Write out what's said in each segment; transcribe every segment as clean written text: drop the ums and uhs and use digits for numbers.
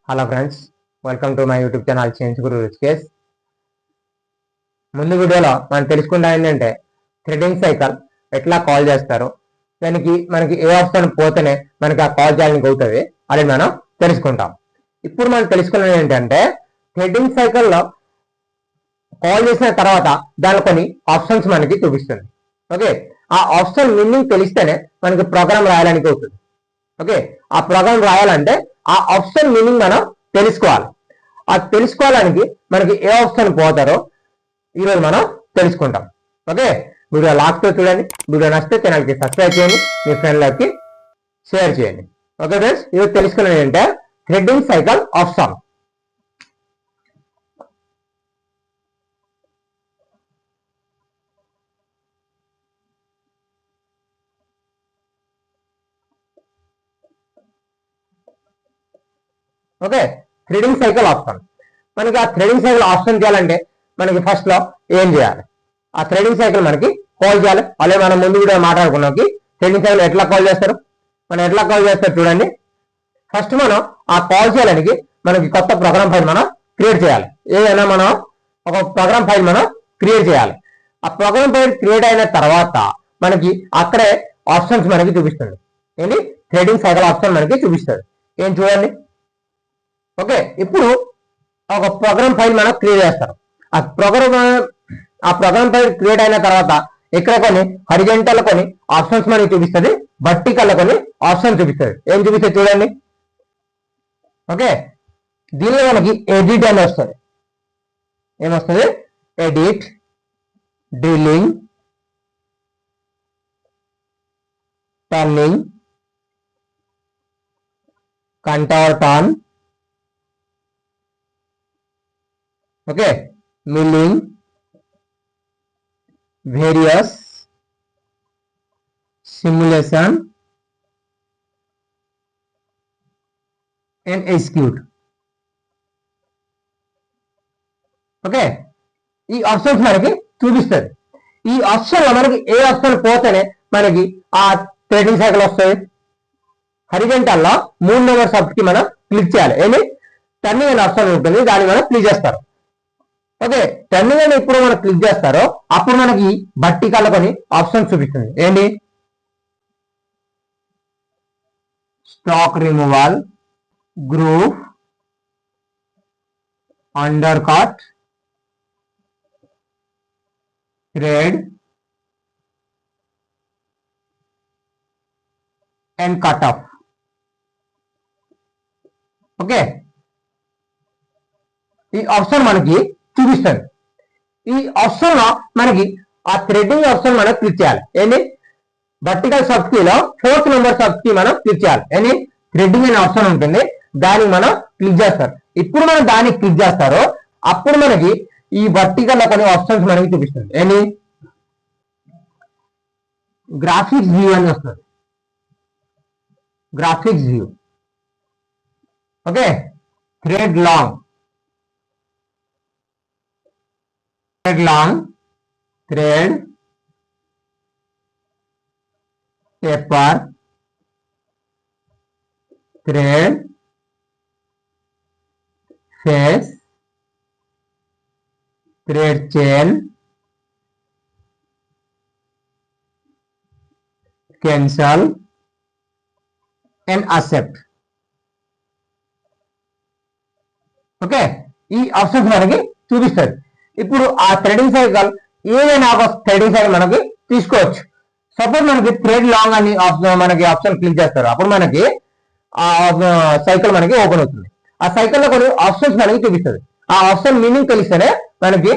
Hello friends, welcome to my YouTube channel change guru రిచ్కేస్. ముందు వీడియోలో మనం తెలుసుకుంటా ఏంటంటే థ్రెడింగ్ సైకిల్ ఎట్లా కాల్ చేస్తారు, దానికి మనకి ఏ ఆప్షన్ పోతేనే మనకి ఆ కాల్ చేయడానికి అవుతుంది అని మనం తెలుసుకుంటాం. ఇప్పుడు మనం తెలుసుకున్నది ఏంటంటే థ్రెడింగ్ సైకిల్లో కాల్ చేసిన తర్వాత దాని కొన్ని ఆప్షన్స్ మనకి చూపిస్తుంది. ఓకే, ఆ ఆప్షన్ మీనింగ్ తెలిస్తేనే మనకి ప్రోగ్రామ్ రాయడానికి అవుతుంది. ఓకే, ఆ ప్రోగ్రామ్ రాయాలంటే ఆ ఆప్షన్ మీనింగ్ మనం తెలుసుకోవాలి. ఆ తెలుసుకోవడానికి మనకి ఏ ఆప్షన్ పోతారో ఈరోజు మనం తెలుసుకుంటాం. ఓకే, వీడియో లాస్ట్ తో చూడండి. వీడియో నచ్చితే ఛానల్కి సబ్స్క్రైబ్ చేయండి, మీ ఫ్రెండ్లకి షేర్ చేయండి. ఓకే ఫ్రెండ్స్, ఈరోజు తెలుసుకున్నది ఏంటంటే threading cycle option. Okay, threading cycle option. మనకి ఆ థ్రెడింగ్ సైకిల్ ఆప్షన్ చేయాలంటే మనకి ఫస్ట్ లో ఏం చేయాలి? ఆ థ్రెడింగ్ సైకిల్ మనకి కాల్ చేయాలి. అలాగే మనం ముందు కూడా మాట్లాడుకున్నాం థ్రెడింగ్ సైకిల్ ఎట్లా కాల్ చేస్తారు. మనం ఎట్లా కాల్ చేస్తారు చూడండి. ఫస్ట్ మనం ఆ కాల్ చేయడానికి మనకి కొత్త ప్రోగ్రామ్ ఫైల్ మనం క్రియేట్ చేయాలి. ఏదైనా మనం ఒక ప్రోగ్రామ్ ఫైల్ మనం క్రియేట్ చేయాలి. ఆ ప్రోగ్రామ్ ఫైల్ క్రియేట్ అయిన తర్వాత మనకి అక్కడే ఆప్షన్స్ మనకి చూపిస్తుంది. ఏంటి? థ్రెడింగ్ సైకిల్ ఆప్షన్ మనకి చూపిస్తుంది. ఏం చూడండి. ఓకే, ఇప్పుడు ఒక ప్రోగ్రామ్ ఫైల్ మనం క్రియేట్ చేస్తారు. ఆ ప్రోగ్రామ్ ఫైల్ క్రియేట్ అయిన తర్వాత ఇక్కడ కొన్ని హరిజెంటల్ కొన్ని ఆప్షన్స్ మనకి చూపిస్తుంది, వర్టికల్ కొన్ని ఆప్షన్ చూపిస్తుంది. ఏం చూపిస్తుంది చూడండి. ఓకే, దీనిలో మనకి ఎడిట్ అని వస్తుంది. ఏమొస్తుంది? Edit, drilling, turning, కంటోర్ turn, okay, milling, various, simulation and execute. Okay, ఈ ఆప్షన్స్ మనకి చూపిస్తుంది. ఈ ఆప్షన్ లో మనకి ఏ ఆప్షన్ పోతేనే మనకి ఆ థ్రెడింగ్ సైకిల్ వస్తుంది. హరిజెంటల్ లో 3 నెంబర్ సబ్ కి మనం క్లిక్ చేయాలి. ఏమి? టర్నింగ్ అనే ఆప్షన్ ఉంటుంది, దాన్ని మనం క్లిక్ చేస్తారు. ఓకే, టర్నింగ్ అని ఎప్పుడు మనం క్లిక్ చేస్తారో అప్పుడు మనకి వర్టికల్ కొని ఆప్షన్ చూపిస్తుంది. ఏంటి? Stock removal, group, under cut, thread and cut off. Okay, ఈ ఆప్షన్ మనకి చూపిస్తుంది. ఈ ఆప్షన్ లో మనకి ఆ థ్రెడింగ్ ఆప్షన్ మనం క్లిక్ చేయాలి. ఏంటి? వర్టికల్ సబ్ కీలో 4th నెంబర్ సబ్ కీ మనం క్లిక్ చేయాలి. ఏంటి? థ్రెడింగ్ అనే ఆప్షన్ ఉంటుంది, దానికి మనం క్లిక్ చేస్తారు. ఇప్పుడు మనం దానికి క్లిక్ చేస్తారో అప్పుడు మనకి ఈ వర్టికల్ లో కొన్ని ఆప్షన్స్ మనకి చూపిస్తుంది. ఏంటి? గ్రాఫిక్స్ వ్యూ అని వస్తుంది. Graphics view. Okay, thread long, thread, paper, thread, face, thread chain, cancel and accept. Okay, ఈ ఆప్షన్స్ మనకి చూపిస్తుంది. ఇప్పుడు ఆ థ్రెడింగ్ సైకిల్ ఏదైనా ఒక థ్రెడింగ్ సైకిల్ మనకి తీసుకోవచ్చు. సపోజ్ మనకి థ్రెడ్ లాంగ్ అని మనకి ఆప్షన్ క్లిక్ చేస్తారు, అప్పుడు మనకి ఆ సైకిల్ మనకి ఓపెన్ అవుతుంది. ఆ సైకిల్ లో కొన్ని ఆప్షన్స్ మనకి చూపిస్తుంది. ఆ ఆప్షన్ మీనింగ్ తెలిస్తేనే మనకి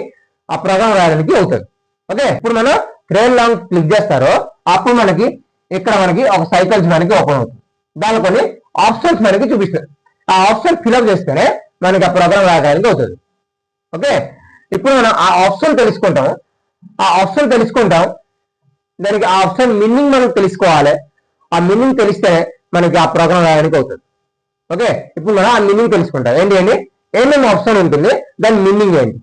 ఆ ప్రోగ్రామ్ రాయడానికి అవుతుంది. ఓకే, ఇప్పుడు మనం థ్రెడ్ లాంగ్ క్లిక్ చేస్తారో అప్పుడు మనకి ఇక్కడ మనకి ఒక సైకిల్స్ మనకి ఓపెన్ అవుతుంది. దానిలో కొన్ని ఆప్షన్స్ మనకి చూపిస్తుంది. ఆ ఆప్షన్ ఫిల్అప్ చేస్తేనే మనకి ఆ ప్రోగ్రామ్ రాయడానికి అవుతుంది. ఓకే, ఇప్పుడు మనం ఆ ఆప్షన్ తెలుసుకుంటాం. దానికి ఆ ఆప్షన్ మీనింగ్ మనం తెలుసుకోవాలి. ఆ మీనింగ్ తెలిస్తేనే మనకి ఆ ప్రోగ్రామ్ రాయడానికి అవుతుంది. ఓకే, ఇప్పుడు మనం ఆ మీనింగ్ తెలుసుకుంటాం. ఏంటి అండి? ఏమేమి ఆప్షన్ ఉంటుంది, దాని మీనింగ్ ఏంటి?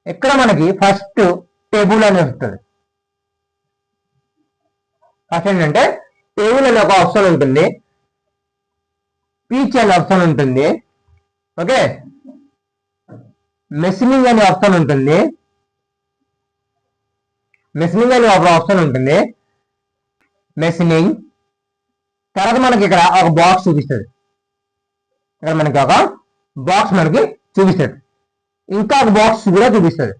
ఇక్కడ మనకి ఫస్ట్ టేబుల్ అని వస్తుంది. ఫస్ట్ ఏంటంటే టేబుల్ అనే ఒక ఆప్షన్ ఉంటుంది. పీచ్ అనే ఆప్షన్ ఉంటుంది. ఓకే, మెషినింగ్ అనే ఆప్షన్ ఉంటుంది. మెషినింగ్ అనే ఒక ఆప్షన్ ఉంటుంది. మెషినింగ్ తర్వాత మనకి ఇక్కడ ఒక బాక్స్ చూపిస్తుంది. ఇక్కడ మనకి ఒక బాక్స్ మనకి చూపిస్తుంది. ఇంకా ఒక బాక్స్ కూడా చూపిస్తుంది.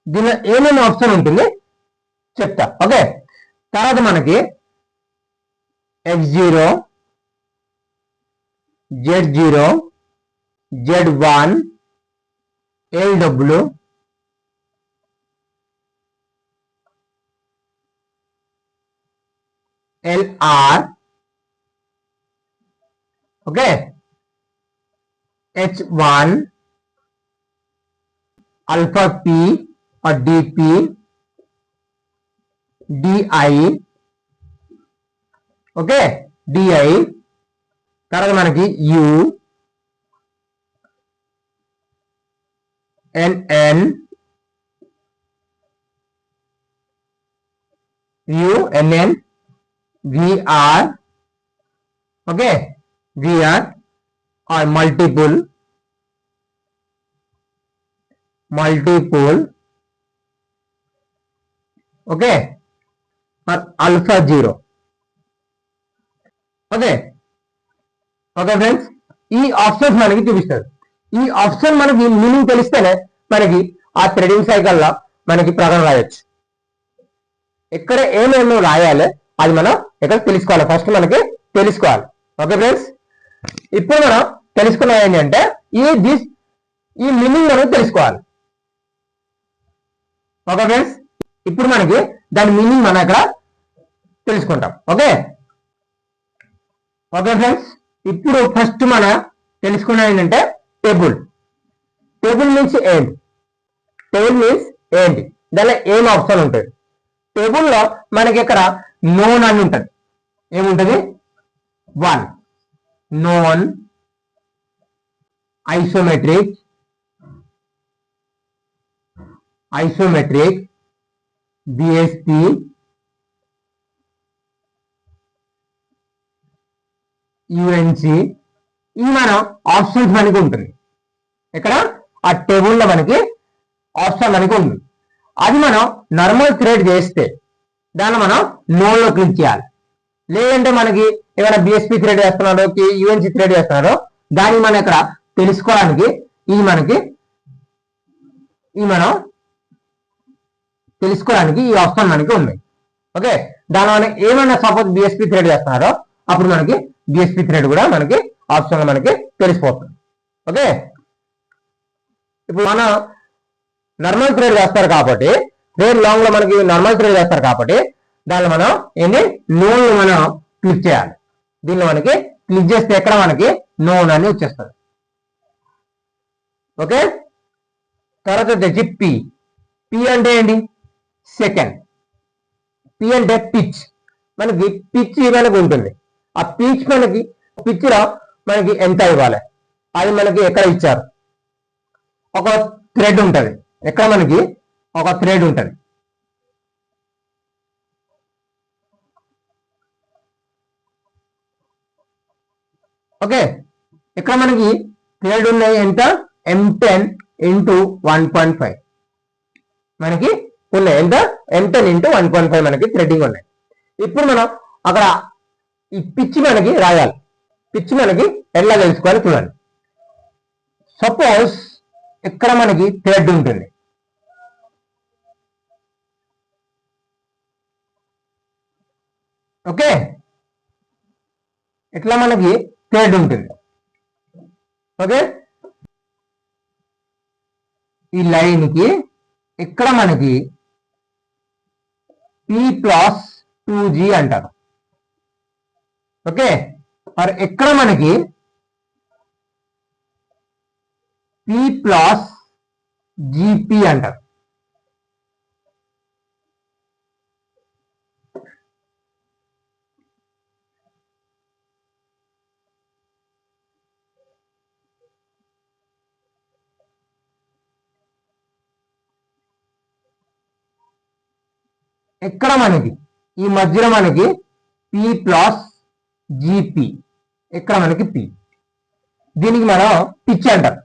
దీనిలో ఏమేమి ఆప్షన్ ఉంటుంది చెప్తా. ఓకే, తర్వాత మనకి X0, Z0, Z1, LW, LR, okay, H1, alpha P और DP, DI, ఓకే, DI తర్వాత మనకి U, NN, U, NN, VR, okay, VR और मल्टीपल ఓకే, और अल्फा 0. ఓకే ఓకే ఫ్రెండ్స్, ఈ ఆప్షన్స్ మనకి చూపిస్తారు. ఈ ఆప్షన్ మనకి మీనింగ్ తెలిస్తేనే మనకి ఆ థ్రెడింగ్ సైకిల్లో మనకి ప్రకటన రాయొచ్చు. ఎక్కడ ఏమేమి రాయాలి అది మనం ఇక్కడ తెలుసుకోవాలి. ఫస్ట్ మనకి తెలుసుకోవాలి. ఓకే ఫ్రెండ్స్, ఇప్పుడు మనం తెలుసుకున్న ఏంటంటే ఈ మీనింగ్ మనం తెలుసుకోవాలి. ఓకే ఫ్రెండ్స్, ఇప్పుడు మనకి దాని మీనింగ్ మనం ఇక్కడ తెలుసుకుంటాం. ఓకే ఓకే ఫ్రెండ్స్, ఇప్పుడు ఫస్ట్ మనం తెలుసుకున్నది ఏంటంటే టేబుల్. టేబుల్ మీన్స్ ఏంటి? టేబుల్ మీన్స్ ఏంటి? దానిలో ఏం ఆప్షన్ ఉంటుంది? టేబుల్లో మనకి ఇక్కడ నోన్ అని ఉంటుంది. ఏముంటుంది? 1 నోన్, ఐసోమెట్రిక్, బిఎస్పి, యుఎన్సి, ఇవి మనం ఆప్షన్స్ మనకి ఉంటుంది. ఇక్కడ ఆ టేబుల్లో మనకి ఆప్షన్ మనకి ఉంది. అది మనం నార్మల్ థ్రెడ్ చేస్తే దాన్ని మనం నోన్లో క్లిక్ చేయాలి. లేదంటే మనకి ఏమైనా బిఎస్పి థ్రెడ్ చేస్తున్నారో యుఎన్సి థ్రెడ్ చేస్తున్నారో దాన్ని మనం ఇక్కడ తెలుసుకోవడానికి మనం తెలుసుకోవడానికి ఈ ఆప్షన్ మనకి ఉంది. ఓకే, దాని మనం ఏమైనా సపోజ్ బిఎస్పి థ్రెడ్ చేస్తున్నారో అప్పుడు మనకి బిఎస్పి థ్రెడ్ కూడా మనకి ఆప్షన్ మనకి తెలిసిపోతుంది. ఓకే, ఇప్పుడు మనం నార్మల్ థ్రెడ్ చేస్తారు కాబట్టి థ్రెడ్ లాంగ్ లో మనకి నార్మల్ థ్రెడ్ చేస్తారు కాబట్టి దానిలో మనం ఏంటి నోన్ మనం క్లిక్ చేయాలి. దీనిలో మనకి క్లిక్ చేస్తే ఎక్కడ మనకి నోన్ అని వచ్చేస్తుంది. ఓకే, తర్వాత వచ్చేసి పి. పి అంటే ఏంటి? సెకండ్. పి అంటే పిచ్. మనకి పిచ్ మనకి ఉంటుంది. ఆ పిచ్ లో మనకి ఎంత ఇవ్వాలి అది మనకి ఎక్కడ ఇచ్చారు? ఒక థ్రెడ్ ఉంటుంది. ఎక్కడ మనకి ఒక థ్రెడ్ ఉంటుంది. ఓకే, ఇక్కడ మనకి థ్రెడ్ ఉన్నాయి ఎంత? M10 × 1.5 మనకి ఉన్నాయి. ఎంత? M10 × 1.5 మనకి థ్రెడ్డింగ్ ఉన్నాయి. ఇప్పుడు మనం అక్కడ ఈ పిచ్ మనకి రాయాలి. పిచ్ మనకి ఎలా తెలుసుకోవాలి చూడండి. సపోజ్ ఇక్కడ మనకి థ్రెడ్ ఉంటుంది. ఓకే, ఇట్లా మనకి థ్రెడ్ ఉంటుంది. ఓకే, ఈ లైన్ కి ఇక్కడ మనకి P+2G అంటారు. ఓకే, మరి ఇక్కడ మనకి P+GP అంటారు. ఇక్కడ మనకి ఈ మధ్యలో మనకి P+GP ఇక్కడ మనకి పి. దీనికి మనం పిచ్ అంటారు.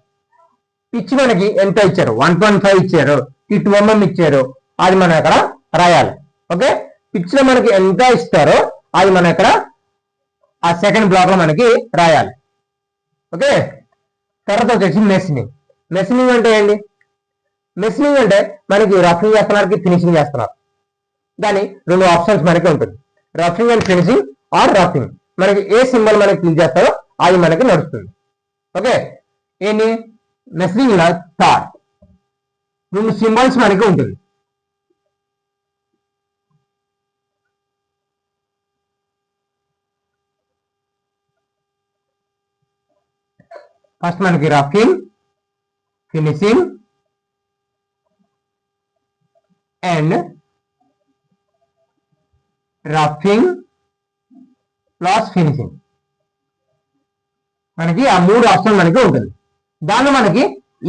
పిచ్ మనకి ఎంత ఇచ్చారు, 1.5 ఇచ్చారు, ఈ 2 mm ఇచ్చారు, అది మనం ఇక్కడ రాయాలి. ఓకే, పిచ్ లో మనకి ఎంత ఇస్తారో అది మనం ఇక్కడ ఆ సెకండ్ బ్లాక్ లో మనకి రాయాలి. ఓకే, తర్వాత వచ్చేసి మెషినింగ్. మెషినింగ్ అంటే ఏంటి? మెషినింగ్ అంటే మనకి రఫింగ్ చేస్తున్నారు, ఫినిషింగ్ చేస్తున్నారు. దాని 2 ఆప్షన్స్ మనకి ఉంటుంది, roughing and finishing or roughing. మనకి ఏ సింబల్ మనకి క్లిక్ చేస్తారో అది మనకి నడుస్తుంది. ఓకే, ఏంటి మెషినింగ్ లో థాట్ 2 సింబల్స్ మనకి ఉంటుంది. ఫస్ట్ మనకి roughing, finishing and roughing plus finishing. మనకి ఆ 3 ఆప్షన్ మనకి ఉంటుంది. దానిలో మనకి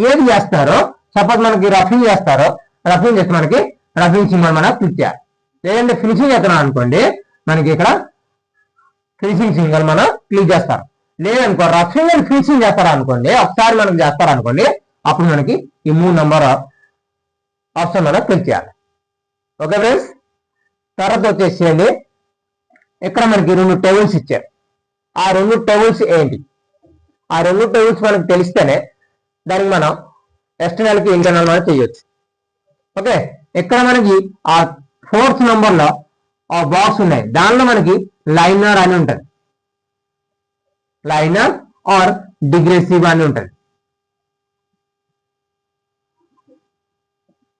ఏది చేస్తారో, సపోజ్ మనకి రఫింగ్ చేస్తారో, రఫింగ్ చేస్తే మనకి రఫింగ్ సింబల్ మనం క్లిక్ చేయాలి. లేదంటే ఫినిషింగ్ చేస్తున్నాం అనుకోండి, మనకి ఇక్కడ ఫినిషింగ్ సింబల్ మనం క్లిక్ చేస్తారు. లేదనుకో రఫింగ్ అండ్ ఫినిషింగ్ చేస్తారా అనుకోండి, ఒకసారి మనం చేస్తారనుకోండి, అప్పుడు మనకి ఈ 3 నెంబర్ ఆప్షన్ మనం క్లిక్ చేయాలి. ఓకే ఫ్రెండ్స్, తర్వాత వచ్చేసేయండి ఇక్కడ మనకి 2 టేబుల్స్ ఇచ్చారు. ఆ 2 టేబుల్స్ ఏంటి? ఆ 2 టేబుల్స్ మనకు తెలిస్తేనే దానికి మనం ఎక్స్టర్నల్ కి ఇంటర్నల్ మనం చేయొచ్చు. ఓకే, ఇక్కడ మనకి ఆ 4th నెంబర్ లో ఆ బాక్స్ ఉన్నాయి, దానిలో మనకి లైనర్ అని ఉంటుంది, లైనర్ ఆర్ డిగ్రెసివ్ అని ఉంటుంది.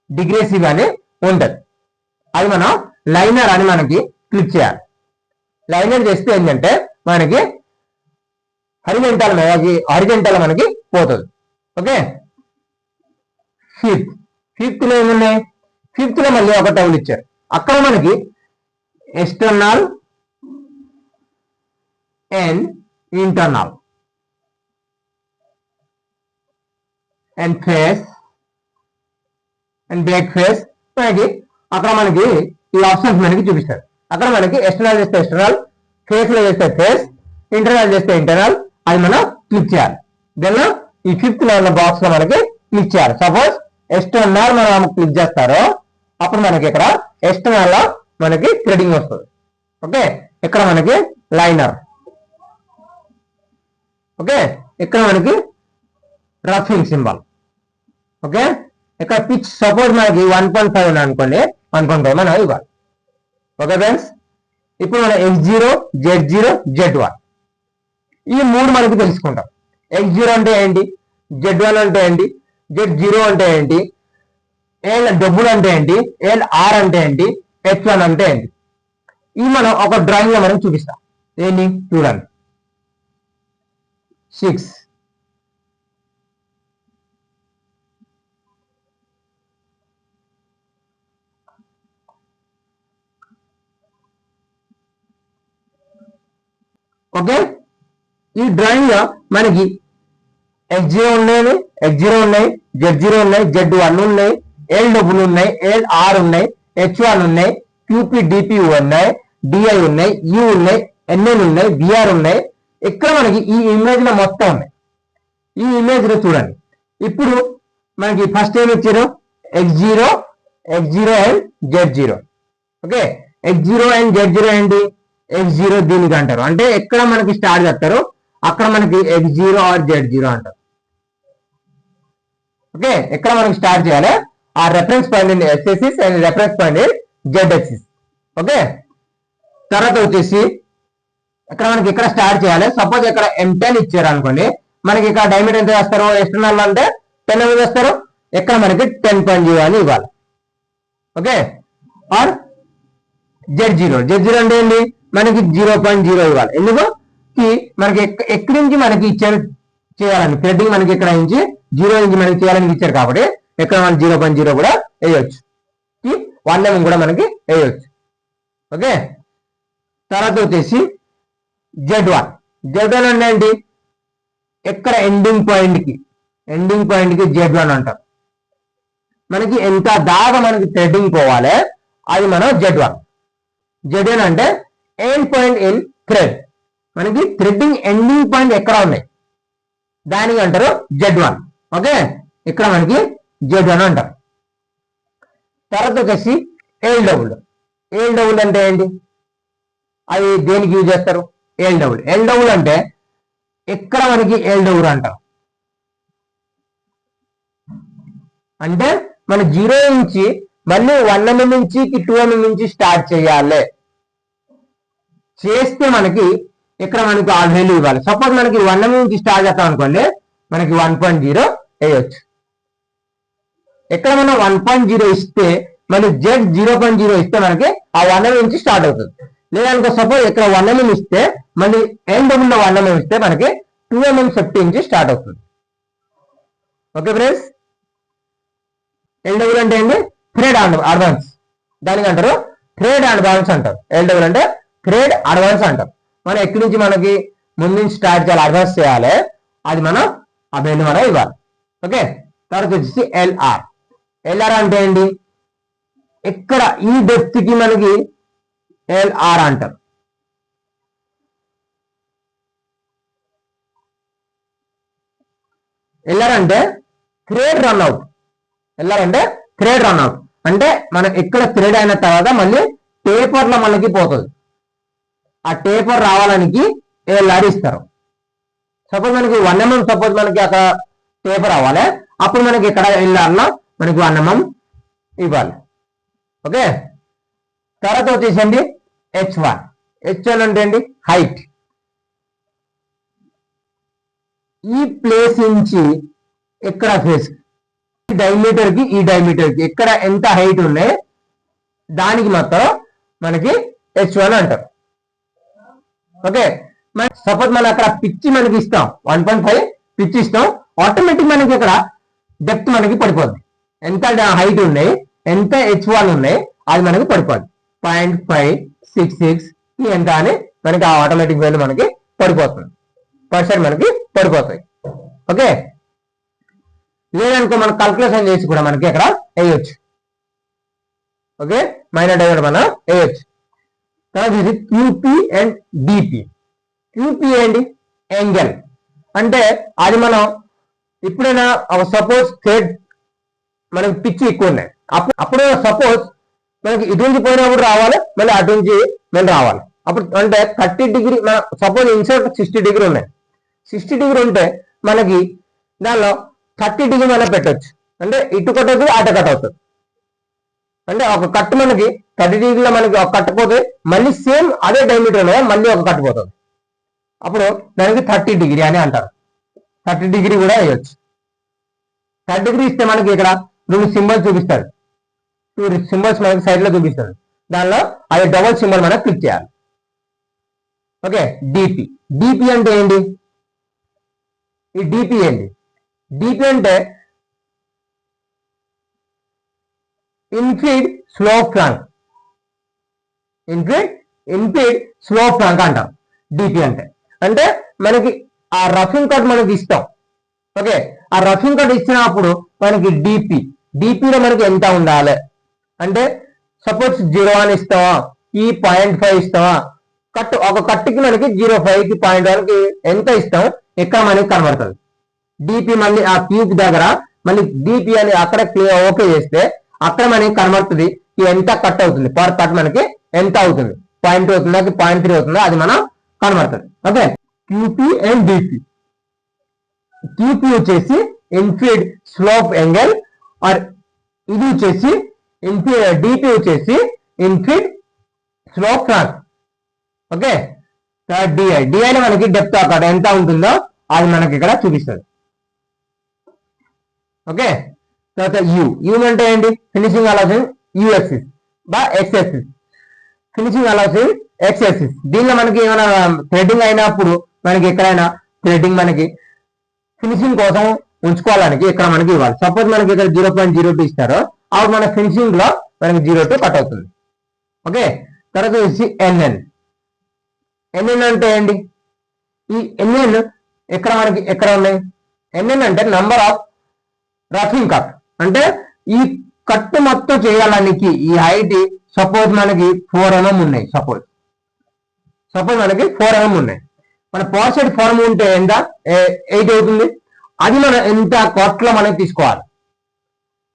డిగ్రెసివ్ అని ఉంటుంది, అది మనం లైనర్ అని మనకి క్లిక్ చేయాలి. లైనర్ చేస్తే ఏంటంటే మనకి హారిజెంటల్ మనకి పోతుంది. ఓకే, ఫిఫ్త్ లో ఏమున్నాయి? ఫిఫ్త్ లో మళ్ళీ ఒక టేబుల్ ఇచ్చారు. అక్కడ మనకి external and internal and face and back face మనకి అక్కడ మనకి ఈ ఆప్షన్స్ మనకి చూపిస్తారు. అక్కడ మనకి ఎక్స్టర్నల్ చేస్తే ఎక్స్టర్నల్, ఫేస్ లో చేస్తే ఫేస్, ఇంటర్నల్ చేస్తే ఇంటర్నల్, అది మనం క్లిక్ చేయాలి. దెన్ ఈ 5th లో ఉన్న బాక్స్ లో మనకి క్లిక్ చేయాలి. సపోజ్ ఎక్స్టర్నల్ మనం క్లిక్ చేస్తారో అప్పుడు మనకి ఇక్కడ ఎక్స్టర్నల్ లో మనకి థ్రెడింగ్ వస్తుంది. ఓకే, ఇక్కడ మనకి లైనర్. ఓకే, ఇక్కడ మనకి రఫింగ్ సింబల్. ఓకే, ఇక్కడ పిచ్ సపోజ్ మనకి 1.5 ఉంది అనుకోండి, 1.5 మనం ఇవ్వాలి. ఓకే ఫ్రెండ్స్, ఇప్పుడు మనం X0, Z0, Z1 ఈ 3 మనకి తెలుసుకుంటాం. X0 అంటే ఏంటి, Z1 అంటే ఏంటి, Z0 అంటే ఏంటి, డబ్బులు అంటే ఏంటి, R అంటే ఏంటి, H1 అంటే ఏంటి, ఇవి మనం ఒక డ్రాయింగ్ లో మనం చూపిస్తాం. ఏంటి చూడండి. 6 ఓకే, ఈ డ్రాయింగ్ లో మనకి X0 ఉన్నాయి, X0 ఉన్నాయి, Z0 ఉన్నాయి, Z1 ఉన్నాయి, డబ్బులు ఉన్నాయి, R ఉన్నాయి, H1 ఉన్నాయి, QP ఉన్నాయి, DI ఉన్నాయి, U ఉన్నాయి, NN ఉన్నాయి, BR ఉన్నాయి. ఇక్కడ మనకి ఈ ఇమేజ్ లో మొత్తం ఉన్నాయి. ఈ ఇమేజ్ లో చూడండి. ఇప్పుడు మనకి ఫస్ట్ ఏమి ఇచ్చారు, X0 and Z0. Okay, X0 and Z0 ఏంటి, X0 దీనికి అంటారు. అంటే ఎక్కడ మనకి స్టార్ట్ చేస్తారు అక్కడ మనకి X0 ఆర్ Z0 అంటారు. ఓకే, ఎక్కడ మనకి స్టార్ట్ చేయాలి, ఆ రెఫరెన్స్ పాయింట్ ఎస్ఎస్సిస్ and reference point z axis. Okay, తర్వాత వచ్చేసి ఇక్కడ మనకి ఇక్కడ స్టార్ట్ చేయాలి. సపోజ్ ఇక్కడ M10 ఇచ్చారు అనుకోండి, మనకి ఇక్కడ డైమీటర్ ఎంత వేస్తారు, ఎక్స్టర్నల్ అంటే 10 mm వేస్తారు, ఇక్కడ మనకి 10.0 అని ఇవ్వాలి. ఓకే, ఆర్ Z0 అంటే ఏంటి, మనకి 0.0 ఇవ్వాలి. ఎందుకు మనకి ఎక్కడి నుంచి మనకి ఇచ్చారు చేయాలని, థ్రెడ్డింగ్ మనకి ఇక్కడ నుంచి 0 నుంచి మనకి చేయాలని ఇచ్చారు కాబట్టి ఇక్కడ మనం 0.0 కూడా వేయవచ్చు, 1 mm కూడా మనకి వేయవచ్చు. ఓకే, తర్వాత వచ్చేసి Z1 అంటే ఏంటి, ఎక్కడ ఎండింగ్ పాయింట్ కి Z1 అంటారు. మనకి ఎంత దాకా మనకి థ్రెడ్డింగ్ పోవాలి అది మనం Z1 అంటే ఎండ్ పాయింట్ ఇన్ థ్రెడ్. మనకి థ్రెడ్డింగ్ ఎండింగ్ పాయింట్ ఎక్కడ ఉన్నాయి దానికి అంటారు Z1. ఓకే, ఇక్కడ మనకి Z1 అంటారు. తర్వాత వచ్చేసి ఎల్ డబుల్ అంటే ఏంటి, అది దేనికి యూజ్ చేస్తారు? ఎల్ డబుల్ అంటే ఎక్కడ మనకి ఎల్ డబుల్ అంటారు అంటే మన 0 నుంచి మళ్ళీ 1 mm నుంచి 2 mm నుంచి స్టార్ట్ చేయాలి. చేస్తే మనకి ఇక్కడ మనకి ఆ వాల్యూ ఇవ్వాలి. సపోజ్ మనకి 1 mm నుంచి స్టార్ట్ చేస్తాం అనుకోండి, మనకి 1.0 వేయచ్చు. ఇక్కడ మనం 1.0 ఇస్తే మళ్ళీ Z 0.0 ఇస్తే మనకి ఆ 1 mm నుంచి స్టార్ట్ అవుతుంది. లేదనుకో సపోజ్ ఇక్కడ 1 mm ఇస్తే మళ్ళీ ఎండ్ లో 1 mm ఇస్తే మనకి 2 mm సేఫ్టీ నుంచి స్టార్ట్ అవుతుంది. ఓకే ఫ్రెండ్స్, ఎల్ అంటే ఏంటి? థ్రెడ్ అడ్వాన్స్, దానికి అంటారు థ్రెడ్ అడ్వాన్స్ అంటారు. ఎల్ అంటే థ్రెడ్ అడ్వాన్స్ అంటారు. మనం ఎక్కడి నుంచి మనకి ముందు నుంచి స్టార్ట్ చేయాలి, అడ్వాన్స్ చేయాలి, అది మనం ఆ బెండ్ మనం ఇవ్వాలి. ఓకే, తర్వాత వచ్చేసి ఎల్ఆర్ అంటే ఏంటి? ఇక్కడ ఈ డెప్త్ కి మనకి ఎల్ఆర్ అంటారు. ఎల్ఆర్ అంటే థ్రెడ్ రన్అవుట్. ఎల్ఆర్ అంటే థ్రెడ్ రన్అవుట్ అంటే మనం ఇక్కడ థ్రెడ్ అయిన తర్వాత మళ్ళీ పేపర్ లో మనకి పోతుంది. ఆ పేపర్ రావడానికి ఎల్ఆర్ ఇస్తారు. సపోజ్ మనకి 1 mm సపోజ్ మనకి అక్కడ పేపర్ అవ్వాలి, అప్పుడు మనకి ఇక్కడ ఎల్ఆర్ లో మనకి 1 mm ఇవ్వాలి. ఓకే, తర్వాత వచ్చేసండి H1 అంటే ఏంటి? హైట్. ఈ ప్లేస్ నుంచి ఎక్కడ ఫేస్ డైమీటర్ కి ఈ డైమీటర్ కి ఎక్కడ ఎంత హైట్ ఉన్నాయి దానికి మాత్రం మనకి H1 అంటారు. ఓకే, సపోజ్ మనం అక్కడ పిచ్ మనకి ఇస్తాం 1.5 పిచ్ ఇస్తాం, ఆటోమేటిక్ మనకి ఇక్కడ డెప్త్ మనకి పడిపోద్ది. ఎంత హైట్ ఉన్నాయి, ఎంత H1 ఉన్నాయి అది మనకి పడిపోద్ది. 0.566 ఎంత అని మనకి ఆ ఆటోమేటిక్ వాల్యూ మనకి పడిపోతుంది, పర్సెంట్ మనకి పడిపోతాయి. ఓకే, లేదనుకో మనం కాల్కులేషన్ చేసి కూడా మనకి ఇక్కడ వేయచ్చు. ఓకే, మైనర్ డైవర్ట్ మనం వేయచ్చు. తర్వాత ఇది క్యూపీ అండ్ డిపి. క్యూపీ ఏంటి? యాంగిల్. అంటే అది మనం ఎప్పుడైనా సపోజ్ థ్రెడ్ మనకి పిచ్ ఎక్కువ ఉన్నాయి, అప్పుడు సపోజ్ మనకి ఇటు నుంచి పోయినప్పుడు రావాలి, మళ్ళీ అటు నుంచి మళ్ళీ రావాలి. అప్పుడు అంటే 30 డిగ్రీ సపోజ్ ఇన్సర్ట్ 60 డిగ్రీ ఉన్నాయి, 60 డిగ్రీ ఉంటే మనకి దానిలో 30 డిగ్రీ మనం పెట్టచ్చు. అంటే ఇటు కట్ అవుతుంది, అటు కట్ అవుతుంది. అంటే ఒక కట్ మనకి 30 డిగ్రీలో మనకి ఒక కట్ పోతే మళ్ళీ సేమ్ అదే డైమీటర్ మళ్ళీ ఒక కట్ పోతుంది. అప్పుడు దానికి 30 డిగ్రీ అని అంటారు. 30 డిగ్రీ కూడా వేయచ్చు. 30 డిగ్రీ ఇస్తే మనకి ఇక్కడ 2 సింబల్స్ చూపిస్తాడు. 2 సింబల్స్ మనకి సైడ్ లో చూపిస్తాడు. దానిలో అది డబుల్ సింబల్ మనం క్లిక్ చేయాలి. ఓకే, డిపి అంటే ఏంటి? ఈ డిపి ఏంటి? డిపి అంటే ఇన్ఫీడ్ స్లో ఫ్లాంక్. ఇన్ఫీడ్ స్లో ఫ్లాంక్ అంటాం డిపి అంటే. అంటే మనకి ఆ రఫింగ్ కట్ మనకి ఇస్తాం. ఓకే, ఆ రఫింగ్ కట్ ఇచ్చినప్పుడు మనకి డిపిలో మనకి ఎంత ఉండాలి అంటే సపోజ్ 0 అని ఇస్తావా, ఈ 0.5 ఇస్తావా, కట్ ఒక కట్కి మనకి 0.5 కి 0.1 కి ఎంత ఇస్తాం ఇక్కడ మనకి కనబడుతుంది. డిపి మళ్ళీ ఆ క్యూబ్ దగ్గర మళ్ళీ డిపి అని అక్కడ ఓకే చేస్తే అక్కడ మనకి కనబడుతుంది ఎంత కట్ అవుతుంది, పర్ కట్ మనకి ఎంత అవుతుంది, 0.2 అవుతుందా 0.3 అవుతుందా అది మనం కనబడుతుంది. Okay, QP and DP. QP వచ్చేసి ఇన్ఫీడ్ స్లోప్ యాంగిల్, ఆర్ ఇది వచ్చేసి డిపి వచ్చేసి ఇన్ఫీడ్ స్లోప్ ఫ్లాంక్. ఓకే, డిఐ మనకి డెప్త్ అక్కడ ఎంత ఉంటుందో అది మనకి ఇక్కడ చూపిస్తుంది. ఓకే, తర్వాత యూ అంటే ఏంటి? ఫినిషింగ్ అలౌస్ యూఎక్సిస్ బా ఎక్స్ఎక్సిస్. Finishing allows ఎక్స్ఎక్సిస్. దీనిలో మనకి ఏమైనా థ్రెడ్డింగ్ అయినప్పుడు మనకి ఎక్కడైనా థ్రెడ్డింగ్ మనకి ఫినిషింగ్ కోసం ఉంచుకోవడానికి ఇక్కడ మనకి ఇవ్వాలి. సపోజ్ మనకి ఇక్కడ 0.02 ఇస్తారో అప్పుడు మన ఫినిషింగ్ లో మనకి 0.2 కట్ అవుతుంది. ఓకే, తర్వాత వచ్చి ఎన్ఎన్ అంటే ఏంటి? ఈ ఎన్ఎన్ ఎక్కడ మనకి ఎక్కడ ఉన్నాయి? ఎన్ఎన్ అంటే నంబర్ ఆఫ్ రఫింగ్ కట్. అంటే ఈ కట్ మొత్తం చేయాలనికి ఈ హైట్ సపోజ్ మనకి 4 mm ఉన్నాయి. సపోజ్ మనకి 4 mm ఉన్నాయి. మన పవర్ సైడ్ ఫార్మ్ ఉంటే ఎంత 8 అవుతుంది. అది మనం ఎంత కాస్ట్ లో మనకి తీసుకోవాలి,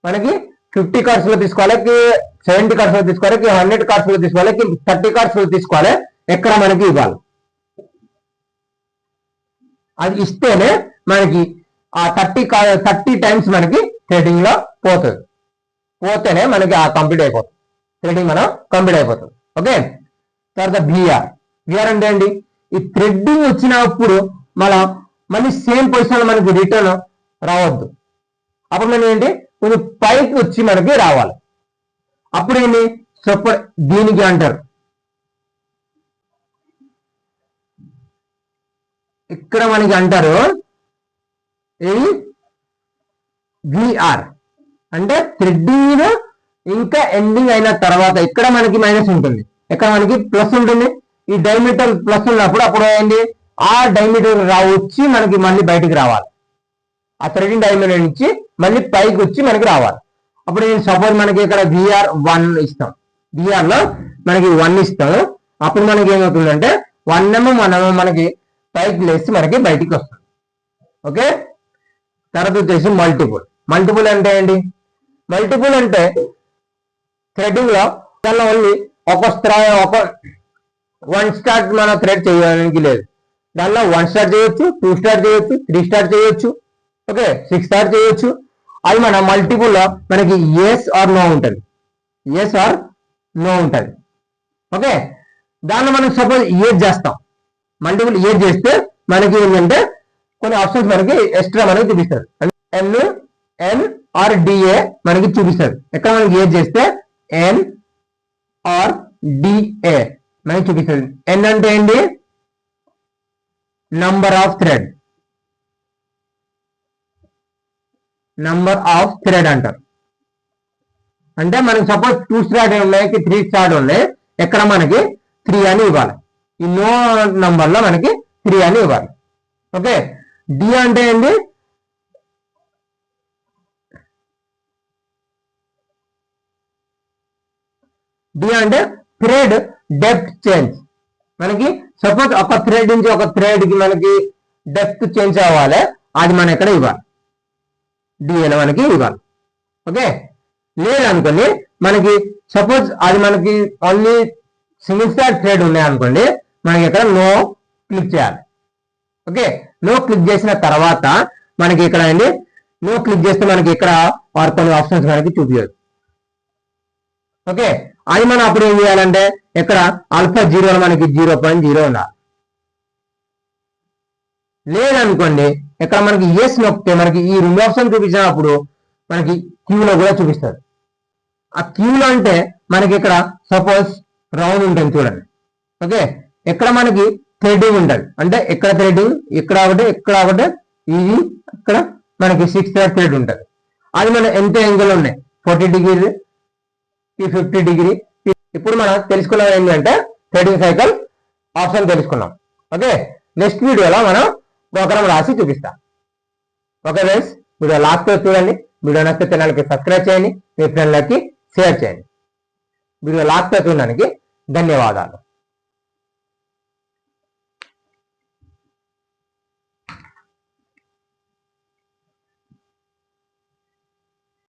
మనకి 50 కార్డ్స్ లో తీసుకోవాలి, 70 కార్డ్స్ లో తీసుకోవాలి, 100 కార్డ్స్ లో తీసుకోవాలి, 30 కార్డ్స్ లో తీసుకోవాలి, ఎక్కడ మనకి ఇవ్వాలి. అది ఇస్తేనే మనకి ఆ 30 టైమ్స్ మనకి ట్రేడింగ్ లో పోతేనే మనకి ఆ కంప్లీట్ అయిపోతుంది, ట్రేడింగ్ మనం కంప్లీట్ అయిపోతుంది. ఓకే, తర్వాత విఆర్ అంటే ఏంటి, ఈ థ్రెడ్డింగ్ వచ్చినప్పుడు మళ్ళీ సేమ్ పొజిషన్ మనకి రిటర్న్ రావద్దు. అప్పుడు మనం ఏంటి, కొంచెం పైకి వచ్చి మనకి రావాలి. అప్పుడు ఏంటి, దీనికి అంటారు, ఇక్కడ మనకి అంటారు ఇది విఆర్ అంటే థ్రెడ్డింగ్ ఇంకా ఎండింగ్ అయిన తర్వాత ఇక్కడ మనకి మైనస్ ఉంటుంది, ఇక్కడ మనకి ప్లస్ ఉంటుంది. ఈ డైమీటర్ ప్లస్ ఉన్నప్పుడు అప్పుడు ఏంటి, ఆ డైమీటర్ వచ్చి మనకి మళ్ళీ బయటికి రావాలి. ఆ థ్రెడింగ్ డైమీటర్ నుంచి మళ్ళీ పైకి వచ్చి మనకి రావాలి. అప్పుడు సపోజ్ మనకి ఇక్కడ విఆర్ 1 ఇస్తాం, విఆర్ లో మనకి 1 ఇస్తాం. అప్పుడు మనకి ఏమవుతుందంటే 1 mm మనకి పైకి లేసి మనకి బయటికి వస్తుంది. ఓకే, తర్వాత వచ్చేసి మల్టిపుల్ అంటే ఏంటి, మల్టిపుల్ అంటే థ్రెడ్డింగ్ లో దానిలో ఓన్లీ ఒక 1 స్టార్ట్ మనం థ్రెడ్ చేయడానికి లేదు. దానిలో 1 స్టార్ట్ చేయొచ్చు, 2 స్టార్ట్ చేయొచ్చు, 3 స్టార్ట్ చేయొచ్చు, ఓకే 6 స్టార్ట్ చేయొచ్చు. అది మన మల్టిపుల్ లో మనకి ఎస్ ఆర్ నో ఉంటుంది, ఓకే. దానిలో మనం సపోజ్ ఏజ్ చేస్తాం, మల్టిపుల్ ఏజ్ చేస్తే మనకి ఏంటంటే కొన్ని ఆప్షన్స్ మనకి ఎక్స్ట్రా మనకి చూపిస్తారు. ఎన్ ఆర్ డిఏ మనకి చూపిస్తారు. ఎక్కడ మనకి ఏజ్ చేస్తే ఎన్ ఆర్ డిఏ మనకి చూపిస్తుంది. ఎన్ అంటే ఏంటి, నంబర్ ఆఫ్ థ్రెడ్ అంటారు. అంటే మనకి సపోజ్ 2 స్టార్ట్ ఉన్నాయి, 3 స్టార్ట్ ఉన్నాయి, ఎక్కడ మనకి 3 అని ఇవ్వాలి. ఈ నో నంబర్ లో మనకి 3 అని ఇవ్వాలి. ఓకే, డి అంటే ఏంటి, డి అంటే థ్రెడ్ డెప్త్ చేంజ్. మనకి సపోజ్ ఒక థ్రెడ్ నుంచి ఒక థ్రెడ్ కి మనకి డెప్త్ చేంజ్ అవ్వాలి, అది మనం ఎక్కడ ఇవ్వాలి, డిఏలో మనకి ఇవ్వాలి. ఓకే, లేదనుకోండి మనకి సపోజ్ అది మనకి ఓన్లీ సింగిల్ స్టార్ థ్రెడ్ ఉన్నాయి అనుకోండి, మనకి ఇక్కడ నో క్లిక్ చేయాలి. ఓకే, నో క్లిక్ చేసిన తర్వాత మనకి ఇక్కడ అండి నో క్లిక్ చేస్తే మనకి ఇక్కడ కొన్ని ఆప్షన్స్ మనకి చూపించదు. ఓకే, అది మనం అప్పుడు ఏం చేయాలంటే ఇక్కడ ఆల్ఫా 0 మనకి 0.0 ఉండాలి. లేదనుకోండి ఇక్కడ మనకి ఎస్ నొక్కితే మనకి ఈ 2 ఆప్షన్ చూపించినప్పుడు మనకి క్యూలో కూడా చూపిస్తుంది. ఆ క్యూలో అంటే మనకి ఇక్కడ సపోజ్ రౌండ్ ఉంటుంది చూడండి. ఓకే, ఇక్కడ మనకి థ్రెడ్డింగ్ ఉంటుంది, అంటే ఇక్కడ థ్రెడ్డింగ్ ఇక్కడ ఒకటి ఇది ఇక్కడ మనకి 6 థ్రెడ్ ఉంటుంది. అది మనం ఎంత యాంగిల్ ఉన్నాయి, 40 డిగ్రీ, 50 డిగ్రీ. ఇప్పుడు మనం తెలుసుకున్నది ఏంటంటే థ్రెడింగ్ సైకిల్ ఆప్షన్ తెలుసుకున్నాం. ఓకే, నెక్స్ట్ వీడియోలో మనం ప్రోగ్రామ్ రాసి చూపిస్తాం. ఓకే ఫ్రెండ్స్, వీడియో లాస్ట్ లో చూడండి. వీడియో నచ్చితే ఛానల్కి సబ్స్క్రైబ్ చేయండి, మీ ఫ్రెండ్లకి షేర్ చేయండి. వీడియో లాస్ట్ లో చూడడానికి ధన్యవాదాలు.